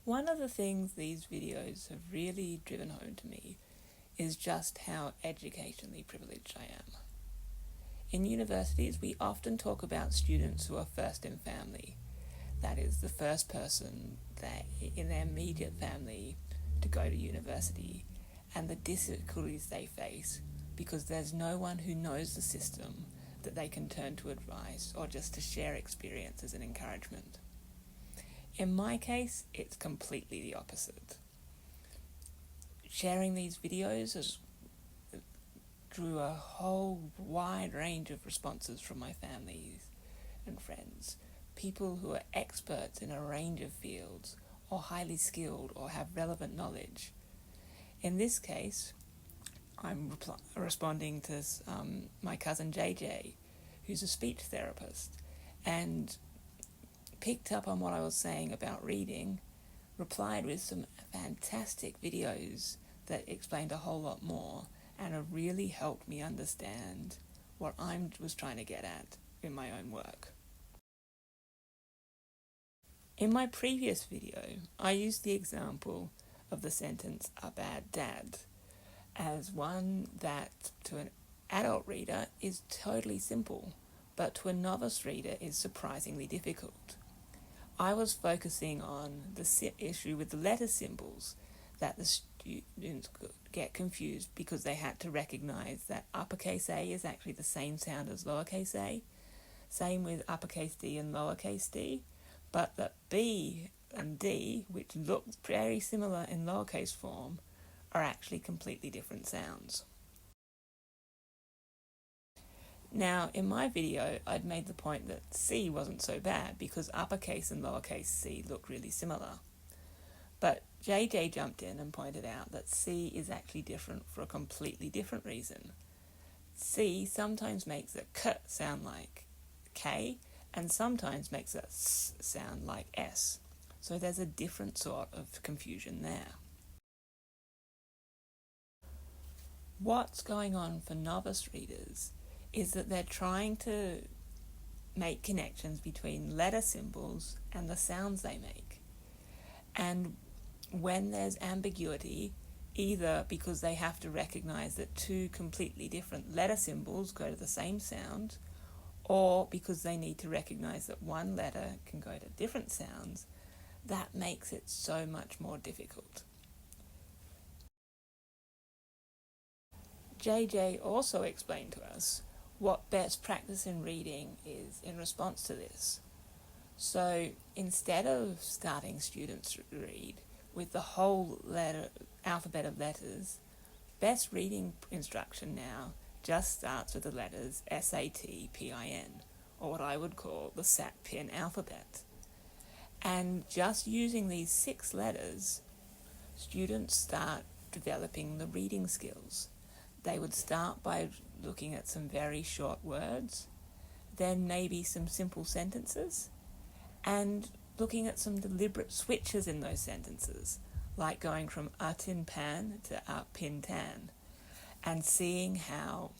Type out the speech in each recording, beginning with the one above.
One of the things these videos have really driven home to me is just how educationally privileged I am. In universities, we often talk about students who are first in family. That is, the first person in their immediate family to go to university, and the difficulties they face because there's no one who knows the system that they can turn to advice or just to share experiences and encouragement. In my case, it's completely the opposite. Sharing these videos drew a whole wide range of responses from my family and friends. People who are experts in a range of fields, or highly skilled, or have relevant knowledge. In this case, I'm responding to my cousin JJ, who's a speech therapist, and picked up on what I was saying about reading, replied with some fantastic videos that explained a whole lot more, and have really helped me understand what I was trying to get at in my own work. In my previous video, I used the example of the sentence, "a bad dad," as one that to an adult reader is totally simple, but to a novice reader is surprisingly difficult. I was focusing on the issue with the letter symbols, that the students could get confused because they had to recognize that uppercase A is actually the same sound as lowercase a, same with uppercase D and lowercase d, but that B and D, which look very similar in lowercase form, are actually completely different sounds. Now, in my video, I'd made the point that C wasn't so bad because uppercase and lowercase c look really similar. But JJ jumped in and pointed out that C is actually different for a completely different reason. C sometimes makes a K sound like K, and sometimes makes a S sound like S. So there's a different sort of confusion there. What's going on for novice readers is that they're trying to make connections between letter symbols and the sounds they make. And when there's ambiguity, either because they have to recognize that two completely different letter symbols go to the same sound, or because they need to recognize that one letter can go to different sounds, that makes it so much more difficult. JJ also explained to us what best practice in reading is in response to this. So instead of starting students to read with the whole alphabet of letters, best reading instruction now just starts with the letters SATPIN, or what I would call the SAT-PIN alphabet. And just using these 6 letters, students start developing the reading skills. They would start by looking at some very short words, then maybe some simple sentences, and looking at some deliberate switches in those sentences, like going from tin pan to pin tan, and seeing how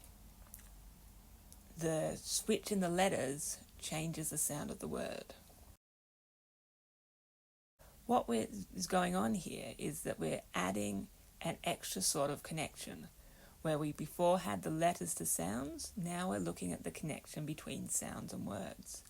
the switch in the letters changes the sound of the word. What is going on here is that we're adding an extra sort of connection. Where we before had the letters to sounds, now we're looking at the connection between sounds and words.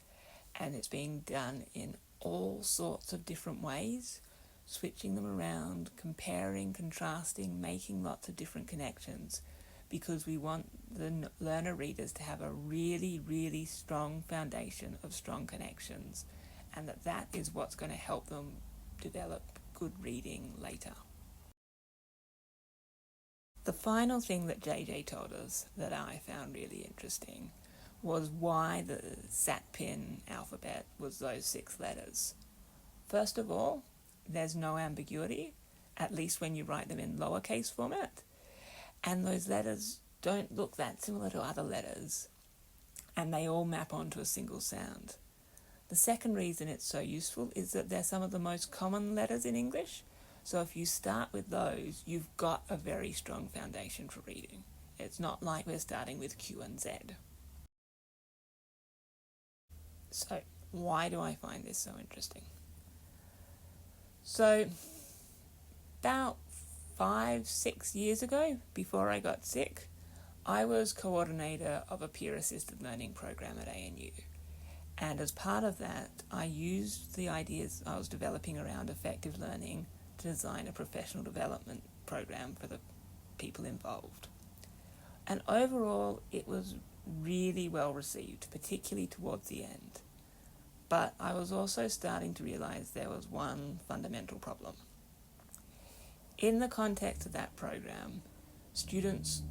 And it's being done in all sorts of different ways, switching them around, comparing, contrasting, making lots of different connections, because we want the learner readers to have a really, really strong foundation of strong connections, and that is what's going to help them develop good reading later. The final thing that JJ told us that I found really interesting was why the SAT-PIN alphabet was those 6 letters. First of all, there's no ambiguity, at least when you write them in lowercase format, and those letters don't look that similar to other letters, and they all map onto a single sound. The second reason it's so useful is that they're some of the most common letters in English, so if you start with those, you've got a very strong foundation for reading. It's not like we're starting with Q and Z. So, why do I find this so interesting? So about 5-6 years ago, before I got sick, I was coordinator of a peer-assisted learning program at ANU. And as part of that, I used the ideas I was developing around effective learning to design a professional development program for the people involved. And overall, it was really well received, particularly towards the end. But I was also starting to realise there was one fundamental problem. In the context of that program, students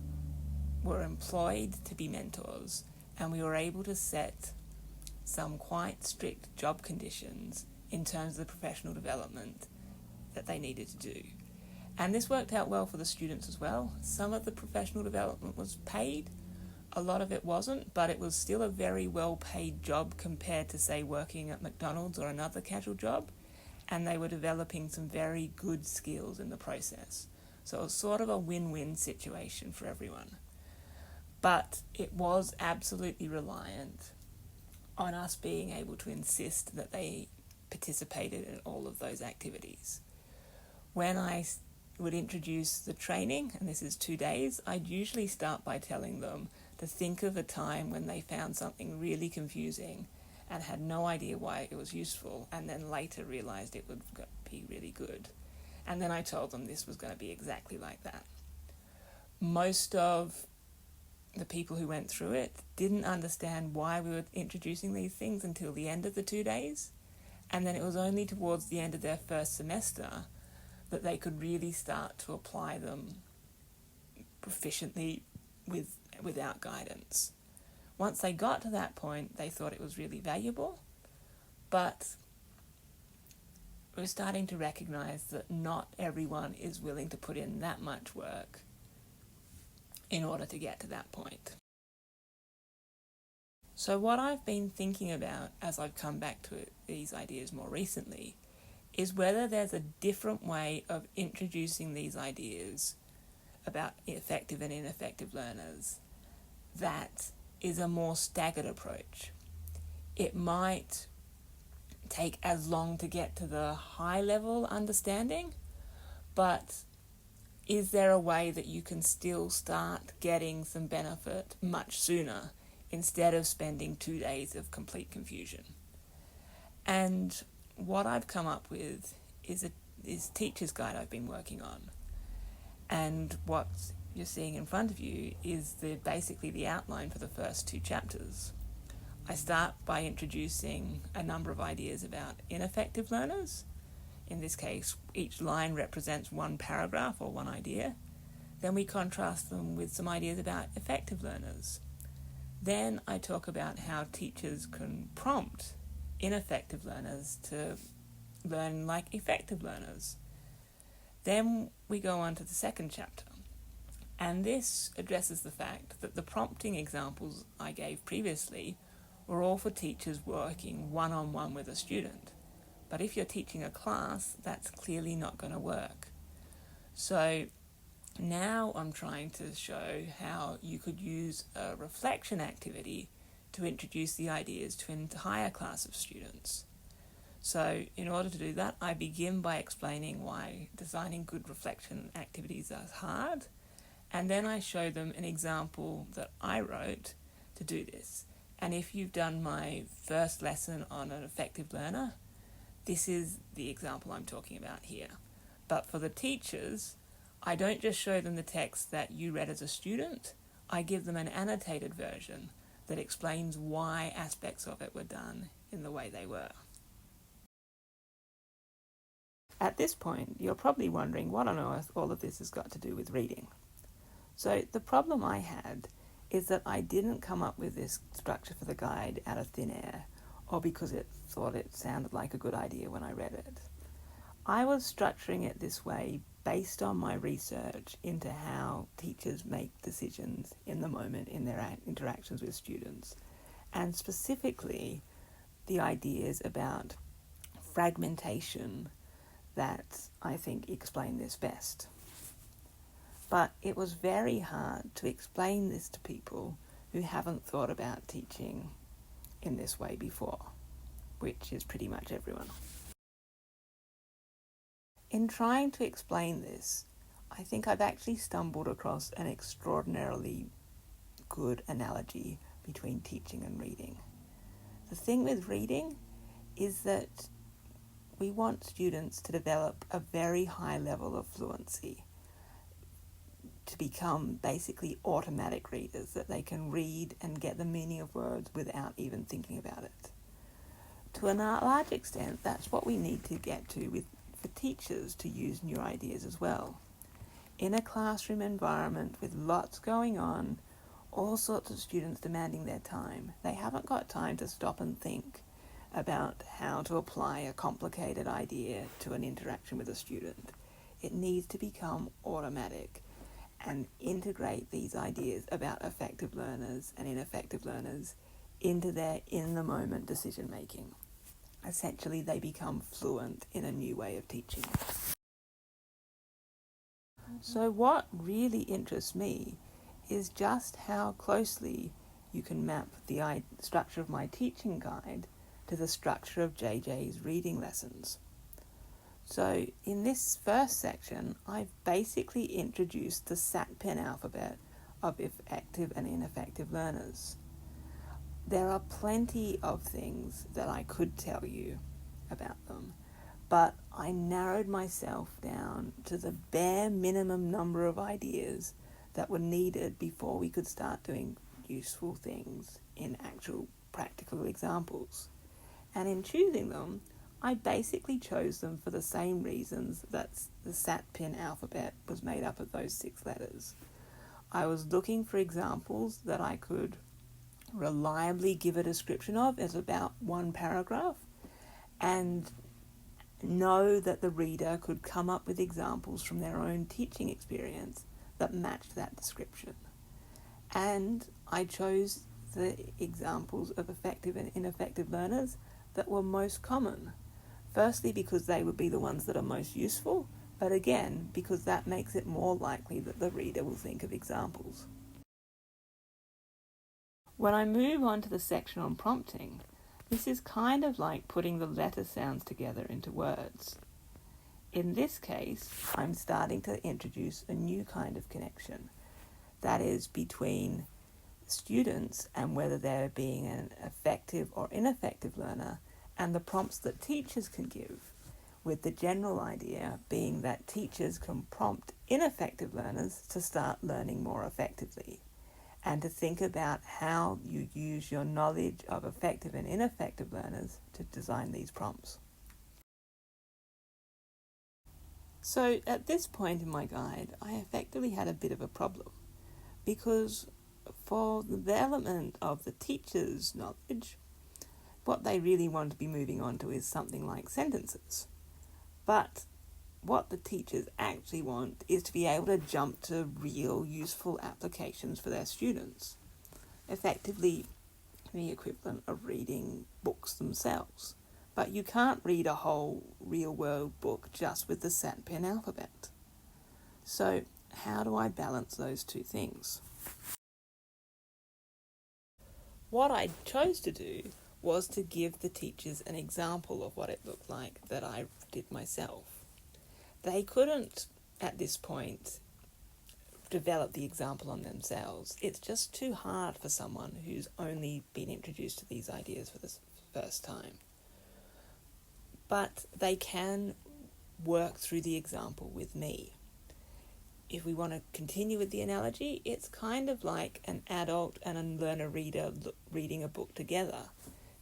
were employed to be mentors, and we were able to set some quite strict job conditions in terms of the professional development that they needed to do. And this worked out well for the students as well. Some of the professional development was paid, a lot of it wasn't, but it was still a very well-paid job compared to, say, working at McDonald's or another casual job, and they were developing some very good skills in the process. So it was sort of a win-win situation for everyone. But it was absolutely reliant on us being able to insist that they participated in all of those activities. When I would introduce the training, and this is 2 days, I'd usually start by telling them to think of a time when they found something really confusing and had no idea why it was useful, and then later realised it would be really good. And then I told them this was going to be exactly like that. Most of the people who went through it didn't understand why we were introducing these things until the end of the 2 days, and then it was only towards the end of their first semester that they could really start to apply them proficiently without guidance. Once they got to that point, they thought it was really valuable, but we're starting to recognise that not everyone is willing to put in that much work in order to get to that point. So what I've been thinking about as I've come back to these ideas more recently is whether there's a different way of introducing these ideas about effective and ineffective learners that is a more staggered approach. It might take as long to get to the high level understanding, but is there a way that you can still start getting some benefit much sooner instead of spending 2 days of complete confusion? And what I've come up with is teacher's guide I've been working on. And what you're seeing in front of you is basically the outline for the first 2 chapters. I start by introducing a number of ideas about ineffective learners. In this case, each line represents one paragraph or one idea. Then we contrast them with some ideas about effective learners. Then I talk about how teachers can prompt ineffective learners to learn like effective learners. Then we go on to the second chapter, and this addresses the fact that the prompting examples I gave previously were all for teachers working one-on-one with a student. But if you're teaching a class, that's clearly not going to work. So now I'm trying to show how you could use a reflection activity to introduce the ideas to an entire class of students. So in order to do that, I begin by explaining why designing good reflection activities is hard, and then I show them an example that I wrote to do this. And if you've done my first lesson on an effective learner, this is the example I'm talking about here. But for the teachers, I don't just show them the text that you read as a student, I give them an annotated version that explains why aspects of it were done in the way they were. At this point, you're probably wondering what on earth all of this has got to do with reading. So the problem I had is that I didn't come up with this structure for the guide out of thin air, or because it thought it sounded like a good idea when I read it. I was structuring it this way based on my research into how teachers make decisions in the moment in their interactions with students, and specifically the ideas about fragmentation that I think explain this best. But it was very hard to explain this to people who haven't thought about teaching in this way before, which is pretty much everyone. In trying to explain this, I think I've actually stumbled across an extraordinarily good analogy between teaching and reading. The thing with reading is that we want students to develop a very high level of fluency, to become basically automatic readers, that they can read and get the meaning of words without even thinking about it. To a large extent, that's what we need to get to for teachers to use new ideas as well. In a classroom environment with lots going on, all sorts of students demanding their time, they haven't got time to stop and think about how to apply a complicated idea to an interaction with a student. It needs to become automatic and integrate these ideas about effective learners and ineffective learners into their in-the-moment decision-making. Essentially, they become fluent in a new way of teaching. So what really interests me is just how closely you can map the structure of my teaching guide to the structure of JJ's reading lessons. So in this first section, I've basically introduced the SAT-PEN alphabet of effective and ineffective learners. There are plenty of things that I could tell you about them, but I narrowed myself down to the bare minimum number of ideas that were needed before we could start doing useful things in actual practical examples. And in choosing them, I basically chose them for the same reasons that the SAT-PEN alphabet was made up of those 6 letters. I was looking for examples that I could reliably give a description of as about 1 paragraph, and know that the reader could come up with examples from their own teaching experience that matched that description. And I chose the examples of effective and ineffective learners that were most common. Firstly, because they would be the ones that are most useful, but again, because that makes it more likely that the reader will think of examples. When I move on to the section on prompting, this is kind of like putting the letter sounds together into words. In this case, I'm starting to introduce a new kind of connection, that is between students and whether they're being an effective or ineffective learner, and the prompts that teachers can give, with the general idea being that teachers can prompt ineffective learners to start learning more effectively, and to think about how you use your knowledge of effective and ineffective learners to design these prompts. So at this point in my guide, I effectively had a bit of a problem, because for the development of the teacher's knowledge, what they really want to be moving on to is something like sentences. But what the teachers actually want is to be able to jump to real useful applications for their students, effectively the equivalent of reading books themselves. But you can't read a whole real-world book just with the SAT-PEN alphabet. So how do I balance those two things? What I chose to do was to give the teachers an example of what it looked like that I did myself. They couldn't, at this point, develop the example on themselves. It's just too hard for someone who's only been introduced to these ideas for the first time. But they can work through the example with me. If we want to continue with the analogy, it's kind of like an adult and a learner-reader reading a book together.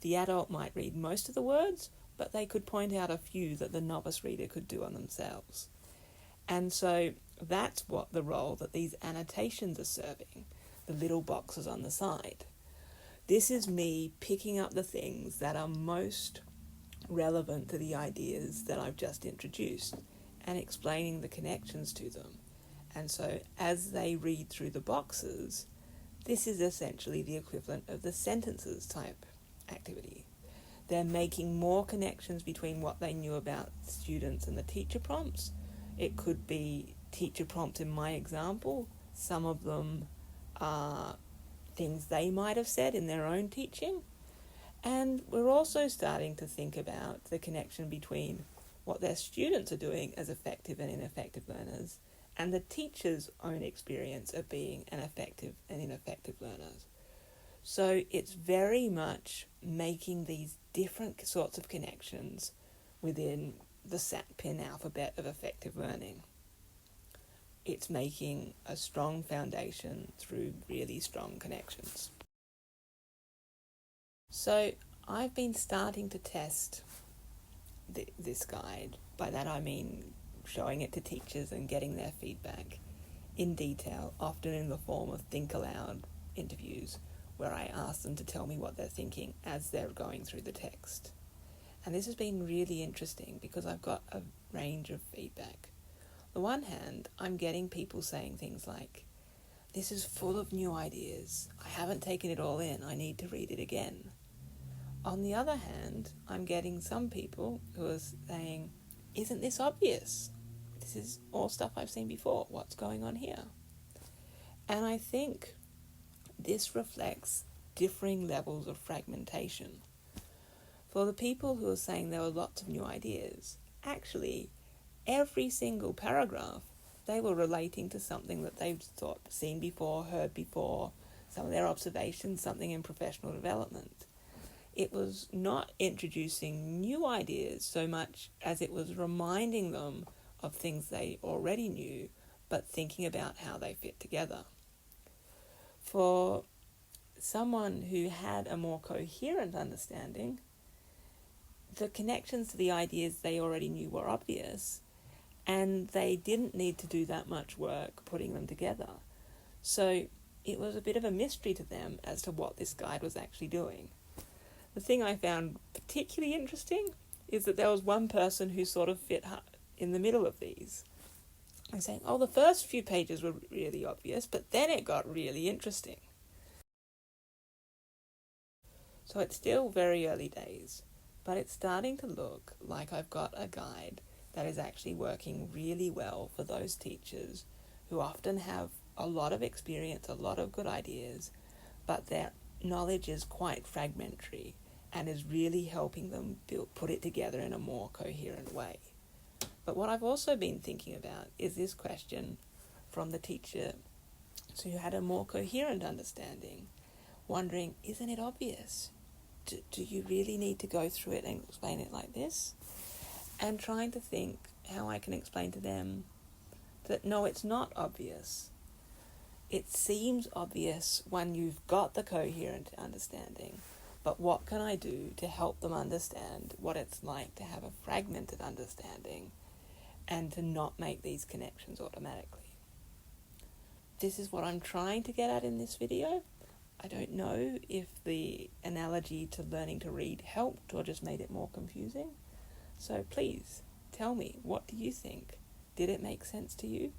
The adult might read most of the words, but they could point out a few that the novice reader could do on themselves. And so that's what the role that these annotations are serving, the little boxes on the side. This is me picking up the things that are most relevant to the ideas that I've just introduced and explaining the connections to them. And so as they read through the boxes, this is essentially the equivalent of the sentences type activity. They're making more connections between what they knew about students and the teacher prompts. It could be teacher prompt in my example. Some of them are things they might have said in their own teaching. And we're also starting to think about the connection between what their students are doing as effective and ineffective learners, and the teacher's own experience of being an effective and ineffective learners. So it's very much making these different sorts of connections within the SAT-PIN alphabet of effective learning. It's making a strong foundation through really strong connections. So I've been starting to test this guide. By that I mean showing it to teachers and getting their feedback in detail, often in the form of think aloud interviews, where I ask them to tell me what they're thinking as they're going through the text. And this has been really interesting because I've got a range of feedback. On the one hand, I'm getting people saying things like, "This is full of new ideas. I haven't taken it all in. I need to read it again." On the other hand, I'm getting some people who are saying, "Isn't this obvious? This is all stuff I've seen before. What's going on here?" And I think this reflects differing levels of fragmentation. For the people who are saying there were lots of new ideas, actually, every single paragraph, they were relating to something that they've seen before, heard before, some of their observations, something in professional development. It was not introducing new ideas so much as it was reminding them of things they already knew, but thinking about how they fit together. For someone who had a more coherent understanding, the connections to the ideas they already knew were obvious, and they didn't need to do that much work putting them together. So it was a bit of a mystery to them as to what this guide was actually doing. The thing I found particularly interesting is that there was one person who sort of fit in the middle of these. I'm saying, the first few pages were really obvious, but then it got really interesting. So it's still very early days, but it's starting to look like I've got a guide that is actually working really well for those teachers who often have a lot of experience, a lot of good ideas, but their knowledge is quite fragmentary and is really helping them put it together in a more coherent way. But what I've also been thinking about is this question from the teacher who had a more coherent understanding, wondering, isn't it obvious? Do you really need to go through it and explain it like this? And trying to think how I can explain to them that no, it's not obvious. It seems obvious when you've got the coherent understanding, but what can I do to help them understand what it's like to have a fragmented understanding and to not make these connections automatically? This is what I'm trying to get at in this video. I don't know if the analogy to learning to read helped or just made it more confusing. So please tell me, what do you think? Did it make sense to you?